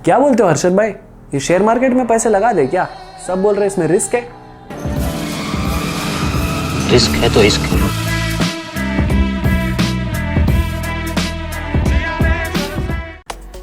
क्या बोलते हो हर्षद भाई, ये शेयर मार्केट में पैसे लगा दे क्या? सब बोल रहे इसमें रिस्क है। रिस्क है तो रिस्क है।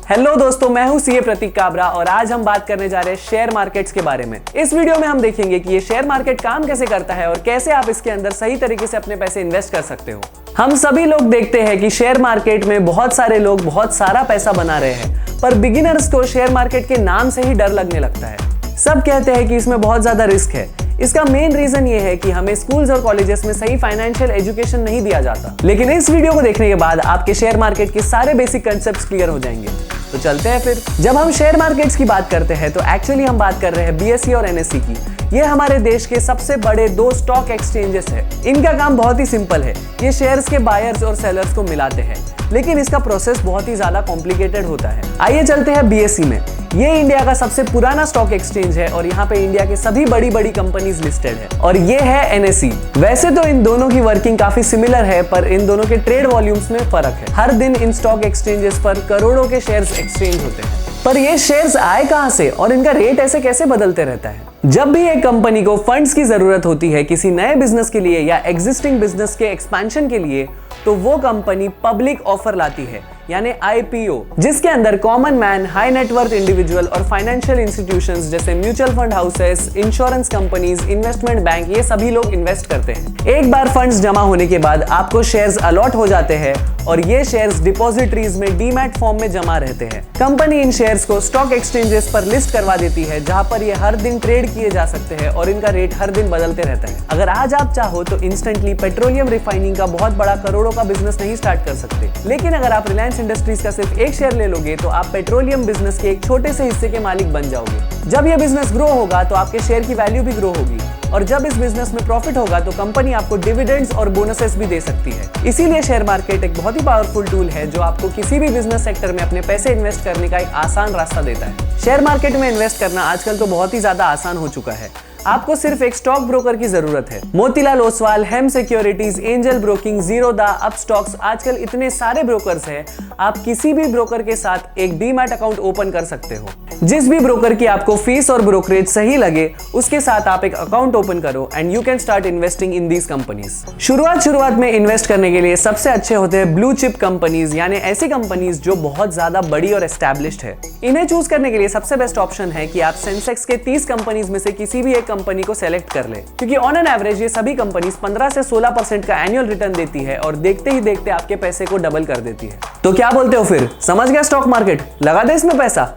हेलो दोस्तों, मैं हूं सीए प्रतीक काबरा और आज हम बात करने जा रहे हैं शेयर मार्केट्स के बारे में। इस वीडियो में हम देखेंगे कि ये शेयर मार्केट काम कैसे करता है और कैसे आप इसके अंदर सही तरीके से अपने पैसे इन्वेस्ट कर सकते हो। हम सभी लोग देखते हैं कि शेयर मार्केट में बहुत सारे लोग बहुत सारा पैसा बना रहे हैं, पर बिगिनर्स को शेयर मार्केट के नाम से ही डर लगने लगता है। सब कहते हैं कि इसमें बहुत ज्यादा रिस्क है। इसका मेन रीजन ये है कि हमें स्कूल्स और कॉलेजेस में सही फाइनेंशियल एजुकेशन नहीं दिया जाता। लेकिन इस वीडियो को देखने के बाद आपके शेयर मार्केट के सारे बेसिक कंसेप्ट्स क्लियर हो जाएंगे। तो चलते हैं फिर। जब हम शेयर मार्केट्स की बात करते हैं तो एक्चुअली हम बात कर रहे हैं बीएसई और एनएसई की। ये हमारे देश के सबसे बड़े दो स्टॉक एक्सचेंजेस है। इनका काम बहुत ही सिंपल है, ये शेयर्स के बायर्स और सेलर्स को मिलाते हैं, लेकिन इसका प्रोसेस बहुत ही ज्यादा कॉम्प्लिकेटेड होता है। आइए चलते हैं बीएसई में। ये इंडिया का सबसे पुराना स्टॉक एक्सचेंज है और यहाँ पे इंडिया के सभी बड़ी बड़ी कंपनीज लिस्टेड है। और ये है एनएसई। वैसे तो इन दोनों की वर्किंग काफी सिमिलर है, पर इन दोनों के ट्रेड वॉल्यूम्स में फर्क है। हर दिन इन स्टॉक एक्सचेंजेस पर करोड़ों के शेयर्स एक्सचेंज होते हैं, पर ये शेयर्स आए कहां से और इनका रेट ऐसे कैसे बदलते रहता है? जब भी एक कंपनी को फंड्स की जरूरत होती है किसी नए बिजनेस के लिए या एग्जिस्टिंग बिजनेस के एक्सपेंशन के लिए, तो वो कंपनी पब्लिक ऑफर लाती है, यानी आईपीओ, जिसके अंदर common man, high net worth individual और फाइनेंशियल इंस्टीट्यूशंस जैसे mutual fund houses, insurance companies, investment bank, ये सभी लोग इन्वेस्ट करते हैं। एक बार फंड्स जमा होने के बाद आपको शेयर्स अलॉट हो जाते हैं और ये शेयर्स डिपॉजिटरीज में डीमैट फॉर्म में जमा रहते हैं। कंपनी इन शेयर्स को स्टॉक एक्सचेंजेस पर लिस्ट करवा देती है, जहां पर ये हर दिन ट्रेड किए जा सकते हैं और इनका रेट हर दिन बदलते रहता है। अगर आज आप चाहो तो इंस्टेंटली पेट्रोलियम रिफाइनिंग का बहुत बड़ा करोड़ों का बिजनेस नहीं स्टार्ट कर सकते, लेकिन अगर आप रिलायंस इंडस्ट्रीज का सिर्फ एक शेयर ले लोगे तो आप पेट्रोलियम बिजनेस के एक छोटे से हिस्से के मालिक बन जाओगे। जब यह बिजनेस ग्रो होगा तो आपके शेयर की वैल्यू भी ग्रो होगी, और जब इस बिजनेस में प्रॉफिट होगा तो कंपनी आपको डिविडेंड्स और बोनसेस भी दे सकती है। इसीलिए शेयर मार्केट एक बहुत ही पावरफुल टूल है जो आपको किसी भी बिजनेस सेक्टर में अपने पैसे इन्वेस्ट करने का एक आसान रास्ता देता है। शेयर मार्केट में इन्वेस्ट करना आजकल तो बहुत ही ज्यादा आसान हो चुका है। आपको सिर्फ एक स्टॉक ब्रोकर की जरूरत है। Motilal Oswal, Hem Securities, Angel Broking, Zerodha, Upstox, आजकल इतने सारे ब्रोकर्स हैं। आप किसी भी ब्रोकर के साथ एक डीमैट अकाउंट ओपन कर सकते हो। जिस भी ब्रोकर की आपको फीस और ब्रोकरेज सही लगे उसके साथ आप एक अकाउंट ओपन करो and you can start investing in these companies. शुरुआत में इन्वेस्ट करने के लिए सबसे अच्छे होते हैं ब्लू चिप कंपनीज, यानी ऐसी कंपनीज जो बहुत ज्यादा बड़ी और एस्टैब्लिश्ड है। इन्हें चूज करने के लिए सबसे बेस्ट ऑप्शन है कि आप सेंसेक्स के 30 कंपनीज में से किसी भी एक कंपनी को सेलेक्ट कर ले, क्योंकि ऑन एन एवरेज ये सभी कंपनीज 15 से 16% का एनुअल रिटर्न देती है और देखते ही देखते आपके पैसे को डबल कर देती है। तो क्या बोलते हो फिर, समझ गया स्टॉक मार्केट? लगा दे इसमें पैसा।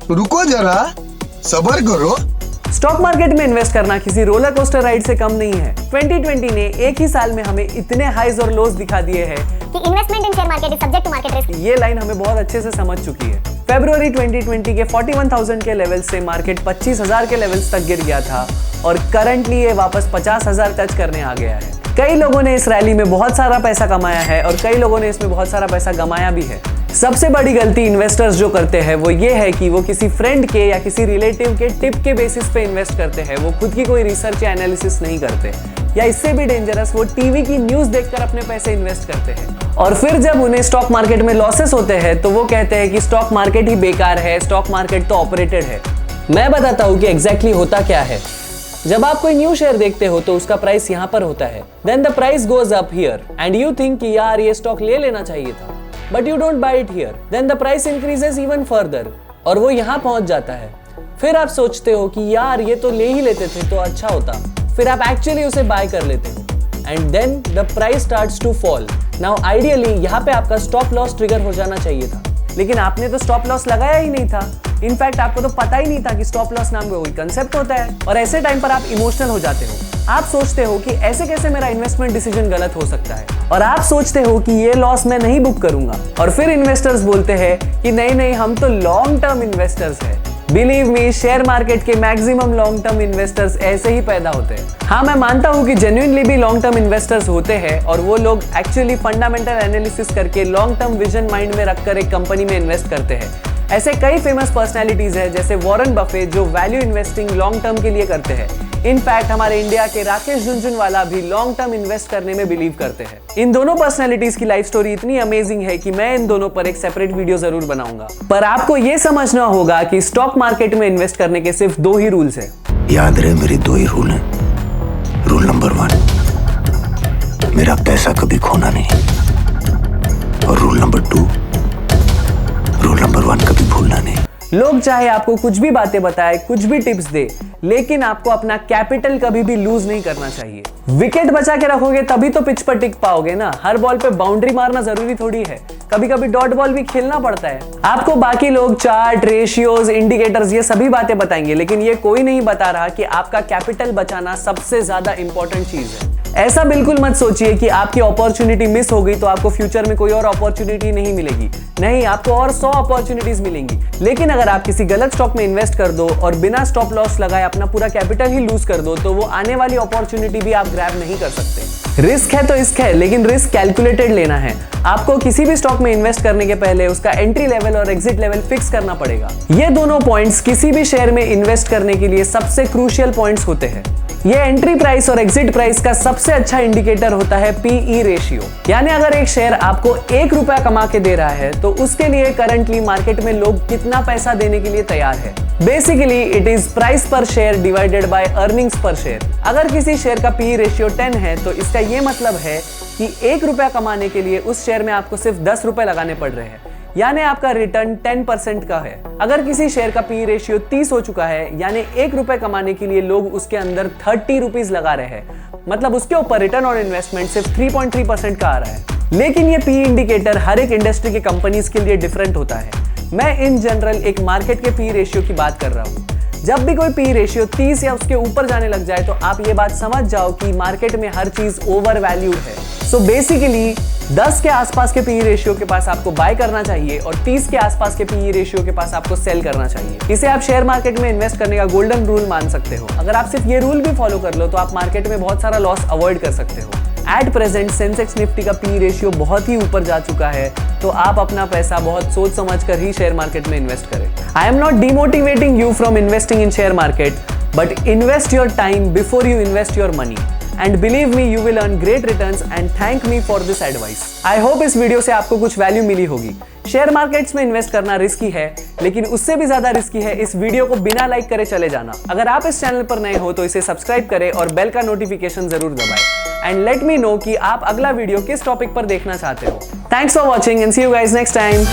रुको जरा, सब्र करो। स्टॉक मार्केट में इन्वेस्ट करना किसी रोलर कोस्टर राइड से कम नहीं है। 2020 ने एक ही साल में हमें इतने हाइज और लोज दिखा दिए हैं कि investment in share market is subject to market risk. ये लाइन हमें बहुत अच्छे से समझ चुकी है। फरवरी 2020 के 41,000 के लेवल से मार्केट 25,000 के लेवल्स तक गिर गया था और करंटली ये वापस 50,000 टच करने आ गया है। कई लोगों ने इस रैली में बहुत सारा पैसा कमाया है और कई लोगों ने इसमें बहुत सारा पैसा गमाया भी है। सबसे बड़ी गलती इन्वेस्टर्स जो करते हैं वो ये है कि वो किसी फ्रेंड के या किसी रिलेटिव के टिप के बेसिस पे इन्वेस्ट करते हैं। वो खुद की कोई रिसर्च या एनालिसिस नहीं करते, या इससे भी डेंजरस वो टीवी की न्यूज देखकर अपने पैसे इन्वेस्ट करते हैं और फिर जब उन्हें स्टॉक मार्केट में लॉसेस होते हैं तो वो कहते हैं कि स्टॉक मार्केट ही बेकार है, स्टॉक मार्केट तो ऑपरेटेड है। मैं बताता हूँ कि एग्जैक्टली होता क्या है। जब आप कोई न्यू शेयर देखते हो तो उसका प्राइस यहाँ पर होता है, then the price goes up here and you think कि यार ये स्टॉक ले लेना चाहिए था, but you don't buy it here, then the price increases even further और वो यहाँ पहुंच जाता है। फिर आप सोचते हो कि यार ये तो ले ही लेते थे तो अच्छा होता, फिर आप एक्चुअली उसे बाय कर लेते हो and then the price starts to fall. Now ideally यहाँ पे आपका स्टॉप लॉस ट्रिगर हो जाना चाहिए था, लेकिन आपने तो स्टॉप लॉस लगाया ही नहीं था। इनफैक्ट आपको तो पता ही नहीं था कि स्टॉप लॉस नाम का कोई कंसेप्ट होता है, और ऐसे टाइम पर आप इमोशनल हो जाते हो। आप सोचते हो कि ऐसे कैसे मेरा इन्वेस्टमेंट डिसीजन गलत हो सकता है, और आप सोचते हो कि ये लॉस मैं नहीं बुक करूंगा। और फिर इन्वेस्टर्स बोलते हैं कि नहीं हम तो लॉन्ग टर्म इन्वेस्टर्स हैं। बिलीव मी, शेयर मार्केट के मैक्सिमम लॉन्ग टर्म इन्वेस्टर्स ऐसे ही पैदा होते हैं। हाँ, मैं मानता हूँ कि जेन्युइनली भी लॉन्ग टर्म इन्वेस्टर्स होते हैं और वो लोग एक्चुअली फंडामेंटल एनालिसिस करके लॉन्ग टर्म विजन माइंड में रखकर एक कंपनी में इन्वेस्ट करते हैं। ऐसे कई फेमस पर्सनैलिटीज हैं जैसे वॉरेन बफे, जो वैल्यू इन्वेस्टिंग लॉन्ग टर्म के लिए करते हैं। इनफैक्ट हमारे इंडिया के राकेश झुनझुनवाला भी लॉन्ग टर्म इन्वेस्ट करने में बिलीव करते हैं। इन दोनों पर्सनैलिटीज की लाइफ स्टोरी इतनी अमेजिंग है कि मैं इन दोनों पर एक सेपरेट वीडियो जरूर बनाऊंगा। पर आपको यह समझना होगा कि स्टॉक मार्केट में इन्वेस्ट करने के सिर्फ 2 ही रूल्स हैं। याद रहे मेरे 2 ही रूल हैं। रूल नंबर 1, मेरा पैसा कभी खोना नहीं, और रूल नंबर 2, रूल नंबर 1 कभी भूलना नहीं। लोग चाहे आपको कुछ भी बातें बताए, कुछ भी टिप्स दे, लेकिन आपको अपना कैपिटल कभी भी लूज नहीं करना चाहिए। विकेट बचा के रखोगे तभी तो पिच पर टिक पाओगे ना। हर बॉल पे बाउंड्री मारना जरूरी थोड़ी है, कभी कभी डॉट बॉल भी खेलना पड़ता है। आपको बाकी लोग चार्ट, रेशियोज, इंडिकेटर्स ये सभी बातें बताएंगे, लेकिन ये कोई नहीं बता रहा कि आपका कैपिटल बचाना सबसे ज्यादा इंपॉर्टेंट चीज है। ऐसा बिल्कुल मत सोचिए कि आपकी अपॉर्चुनिटी मिस हो गई तो आपको फ्यूचर में कोई और अपॉर्चुनिटी नहीं मिलेगी। नहीं, आपको और 100 अपॉर्चुनिटीज मिलेंगी। लेकिन अगर आप किसी गलत स्टॉक में इन्वेस्ट कर दो और बिना स्टॉप लॉस लगाए अपना पूरा कैपिटल ही लूज कर दो, तो वो आने वाली अपॉर्चुनिटी भी आप ग्रैब नहीं कर सकते। रिस्क है तो इश्क है, लेकिन रिस्क कैलकुलेटेड लेना है। आपको किसी भी स्टॉक में इन्वेस्ट करने के पहले उसका एंट्री लेवल और एग्जिट लेवल फिक्स करना पड़ेगा। ये दोनों पॉइंट्स किसी भी शेयर में इन्वेस्ट करने के लिए सबसे क्रूशियल पॉइंट्स होते हैं। ये एंट्री प्राइस और एग्जिट प्राइस का सबसे अच्छा इंडिकेटर होता है पीई रेशियो। यानी अगर एक शेयर आपको 1 रुपया कमा के दे रहा है तो उसके लिए करंटली मार्केट में लोग कितना पैसा देने के लिए तैयार है। बेसिकली इट इज प्राइस पर शेयर डिवाइडेड बाय अर्निंग्स पर शेयर। अगर किसी शेयर का पीई रेशियो 10 है तो इसका ये मतलब है कि 1 रुपया कमाने के लिए उस शेयर में आपको सिर्फ 10 रुपए लगाने पड़ रहे हैं, यानी आपका रिटर्न 10% का है। अगर किसी शेयर का पी रेशियो 30 हो चुका है, यानी 1 रुपए कमाने के लिए लोग उसके अंदर 30 रुपीज लगा रहे हैं, मतलब उसके ऊपर रिटर्न ऑन इन्वेस्टमेंट सिर्फ 3.3% का आ रहा है। लेकिन ये पी इंडिकेटर हर एक इंडस्ट्री के कंपनीज के लिए डिफरेंट होता है। मैं इन जनरल एक मार्केट के पी रेशियो की बात कर रहा हूँ। जब भी कोई पी रेशियो 30 या उसके ऊपर जाने लग जाए तो आप ये बात समझ जाओ कि मार्केट में हर चीज ओवर वैल्यूड है। सो बेसिकली 10 के आसपास के पीई रेशियो के पास आपको बाय करना चाहिए और 30 के आसपास के पीई रेशियो के पास आपको सेल करना चाहिए। इसे आप शेयर मार्केट में इन्वेस्ट करने का गोल्डन रूल मान सकते हो। अगर आप सिर्फ ये रूल भी फॉलो कर लो तो आप मार्केट में बहुत सारा लॉस अवॉइड कर सकते हो। एट प्रेजेंट सेंसेक्स निफ्टी का पी रेशियो बहुत ही ऊपर जा चुका है, तो आप अपना पैसा बहुत सोच समझ कर ही शेयर मार्केट में इन्वेस्ट करें। I am not demotivating you from investing in share market, but invest your time before you invest your money. And believe me, you will earn great returns and thank me for this advice. I hope इस video से आपको कुछ value मिली होगी। Share markets में invest करना risky है, लेकिन उससे भी ज्यादा रिस्की है इस वीडियो को बिना लाइक करे चले जाना। अगर आप इस चैनल पर नए हो तो इसे सब्सक्राइब करें और बेल का नोटिफिकेशन जरूर दबाएं। एंड लेट मी नो कि आप अगला वीडियो किस टॉपिक पर देखना चाहते हो। Thanks for watching and see you guys next time.